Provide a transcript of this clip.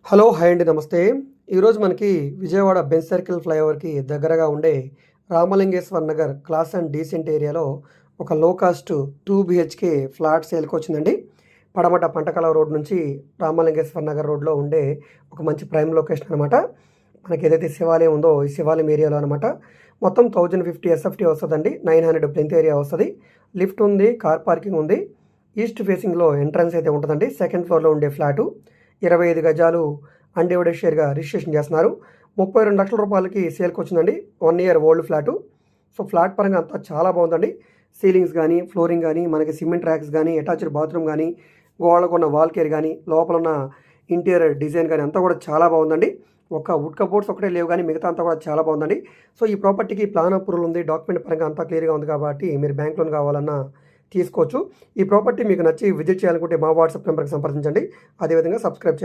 Hello! Hi అండి. నమస్తే. ఈరోజు మనకి విజయవాడ బెంజ్ సర్కిల్ ఫ్లైఓవర్‌కి దగ్గరగా ఉండే Ramalingeswar Nagar class and decent ఏరియాలో ఒక లో కాస్ట్ 2 బీహెచ్‌కే ఫ్లాట్ సేల్‌కొచ్చిందండి. పడమట పంటకాలువ రోడ్ నుంచి రామలింగేశ్వర్ నగర్ రోడ్‌లో ఉండే ఒక మంచి ప్రైమ్ లొకేషన్ అనమాట. మనకేదైతే శివాలయం ఉందో ఈ శివాలయం ఏరియాలో అనమాట. మొత్తం 1050 ఎస్ఎఫ్టీ వస్తదండి. 900 ప్లింత్ ఏరియా వస్తది. లిఫ్ట్ ఉంది. కార్ పార్కింగ్ ఉంది. ఈస్ట్ ఫేసింగ్‌లో ఎంట్రన్స్ అయితే ఉంటదండి. సెకండ్ ఫ్లోర్‌లో ఉండే ఫ్లాటు. 25 గజాలు అన్‌డివైడెడ్ షేర్‌గా రిజిస్ట్రేషన్ చేస్తున్నారు. 32,00,000 రూపాయలకి సేల్‌కొచ్చిందండి. 1 year old flat. So, flat పరంగా అంతా చాలా బాగుందండి. సీలింగ్స్ గానీ, ఫ్లోరింగ్ గానీ, మనకి సిమెంట్ ర్యాక్స్ గానీ, అటాచ్డ్ బాత్రూమ్ గానీ, గోడలకున్న వాల్ కేర్ గానీ, లోపలున్న ఇంటీరియర్ డిజైన్ గానీ అంతా కూడా చాలా బాగుందండి. ఒక వుడ్ కబోర్డ్స్ ఒకటే లేవు గానీ మిగతా అంతా కూడా చాలా బాగుందండి. సో, ఈ ప్రాపర్టీకి ప్లాన్ అప్రూవల్ ఉంది. డాక్యుమెంట్ పరంగా అంతా క్లియర్‌గా ఉంది కాబట్టి మీరు బ్యాంక్ లోన్ కావాలన్నా తీసుకోవచ్చు. ఈ ప్రాపర్టీ మీకు నచ్చి విజిట్ చేయాలనుకుంటే మా వాట్సాప్ నంబర్‌కి సంప్రదించండి. అదేవిధంగా సబ్స్క్రైబ్